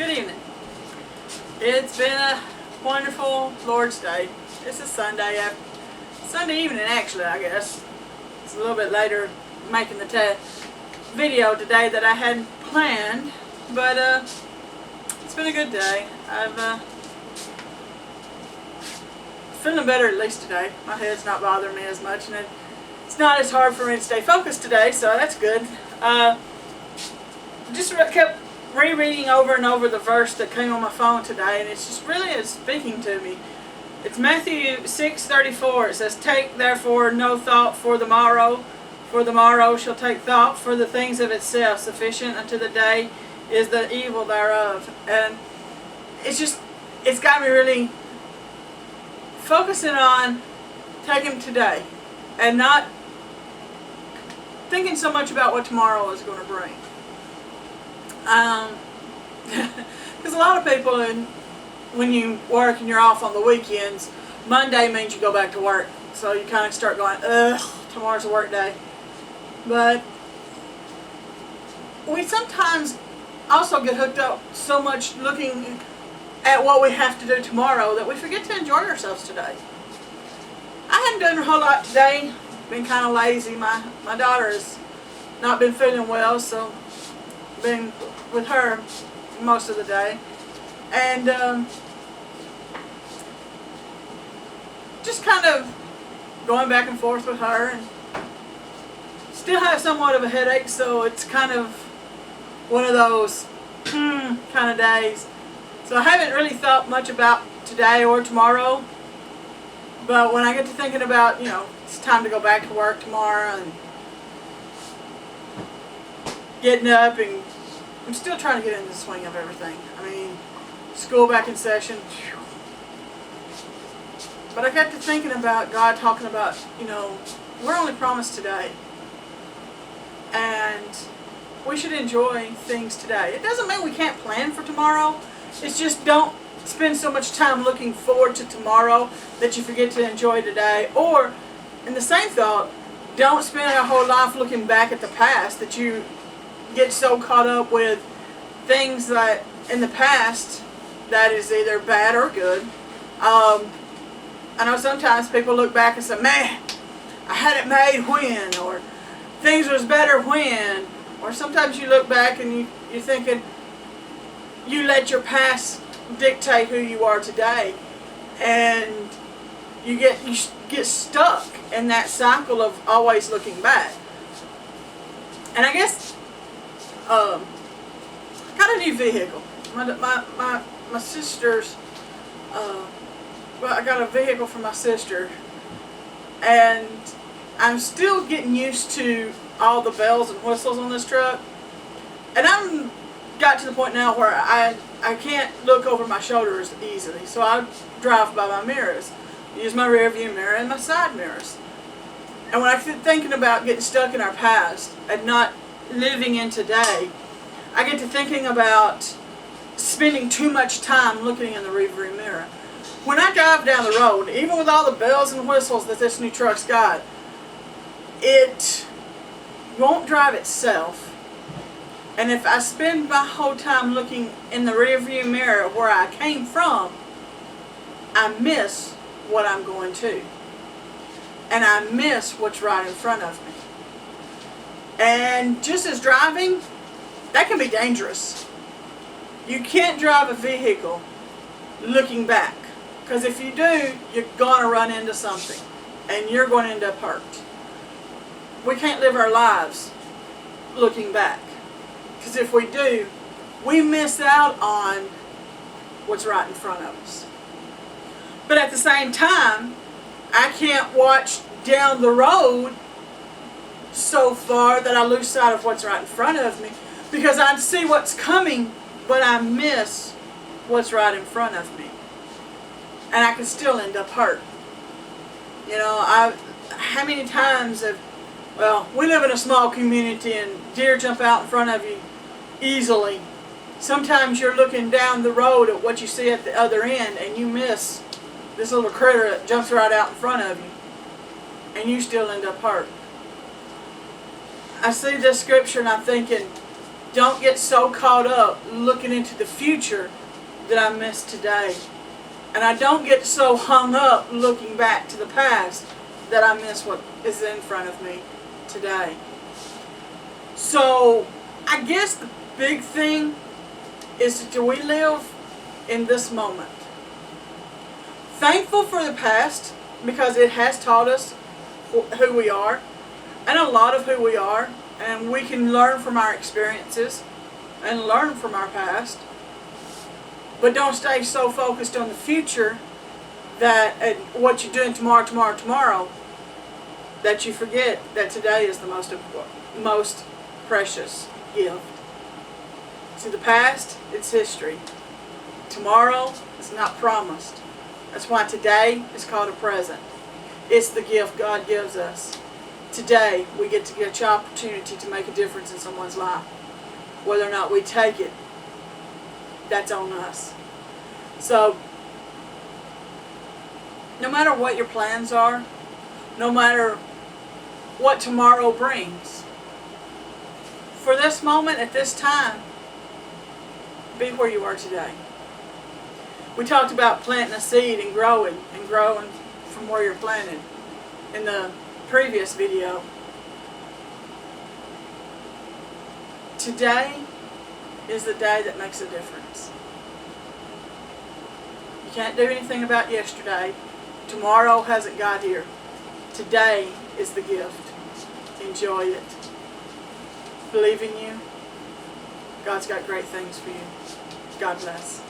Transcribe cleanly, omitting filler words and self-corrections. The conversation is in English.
Good evening. It's been a wonderful Lord's Day. This is Sunday evening, actually, I guess. It's a little bit later making the video today that I hadn't planned, but it's been a good day. I've feeling better at least today. My head's not bothering me as much, and it's not as hard for me to stay focused today, so that's good. Just kept rereading over and over the verse that came on my phone today, and it's just really speaking to me. It's Matthew 6:34. It says, "Take therefore no thought for the morrow shall take thought for the things of itself. Sufficient unto the day is the evil thereof." And it's got me really focusing on taking today and not thinking so much about what tomorrow is going to bring. Because a lot of people, when you work and you're off on the weekends, Monday means you go back to work. So you kind of start going, ugh, tomorrow's a work day. But we sometimes also get hooked up so much looking at what we have to do tomorrow that we forget to enjoy ourselves today. I hadn't done a whole lot today. Been kind of lazy. My daughter has not been feeling well, so been with her most of the day, and just kind of going back and forth with her, and still have somewhat of a headache, so it's kind of one of those kind of days. So I haven't really thought much about today or tomorrow, but when I get to thinking about, it's time to go back to work tomorrow, and getting up, and I'm still trying to get into the swing of everything. I mean, school back in session. But I got to thinking about God talking about, we're only promised today. And we should enjoy things today. It doesn't mean we can't plan for tomorrow. It's just don't spend so much time looking forward to tomorrow that you forget to enjoy today. Or, in the same thought, don't spend our whole life looking back at the past that you get so caught up with things that in the past that is either bad or good. I know sometimes people look back and say, man, I had it made when, or things was better when, or sometimes you look back and you're thinking you let your past dictate who you are today, and you get stuck in that cycle of always looking back. And I guess got a new vehicle. My sister's, I got a vehicle from my sister, and I'm still getting used to all the bells and whistles on this truck. And I'm got to the point now where I can't look over my shoulder as easily, so I drive by my mirrors, use my rear view mirror and my side mirrors. And when I'm thinking about getting stuck in our past and not living in today, I get to thinking about spending too much time looking in the rearview mirror. When I drive down the road, even with all the bells and whistles that this new truck's got, it won't drive itself. And if I spend my whole time looking in the rearview mirror where I came from, I miss what I'm going to. And I miss what's right in front of me. And just as driving, that can be dangerous. You can't drive a vehicle looking back, because if you do, you're going to run into something, and you're going to end up hurt. We can't live our lives looking back, because if we do, we miss out on what's right in front of us. But at the same time, I can't watch down the road so far that I lose sight of what's right in front of me, because I see what's coming, but I miss what's right in front of me. And I can still end up hurt. How many times we live in a small community and deer jump out in front of you easily. Sometimes you're looking down the road at what you see at the other end, and you miss this little critter that jumps right out in front of you, and you still end up hurt. I see this scripture and I'm thinking, don't get so caught up looking into the future that I miss today. And I don't get so hung up looking back to the past that I miss what is in front of me today. So I guess the big thing is, do we live in this moment? Thankful for the past, because it has taught us who we are, and a lot of who we are, and we can learn from our experiences and learn from our past. But don't stay so focused on the future that what you're doing tomorrow, that you forget that today is the most precious gift. To the past, it's history. Tomorrow is not promised. That's why today is called a present. It's the gift God gives us. Today, we get the opportunity to make a difference in someone's life. Whether or not we take it, that's on us. So, no matter what your plans are, no matter what tomorrow brings, for this moment, at this time, be where you are today. We talked about planting a seed and growing from where you're planted in the previous video. Today is the day that makes a difference. You can't do anything about yesterday. Tomorrow hasn't got here. Today is the gift. Enjoy it. Believe in you. God's got great things for you. God bless.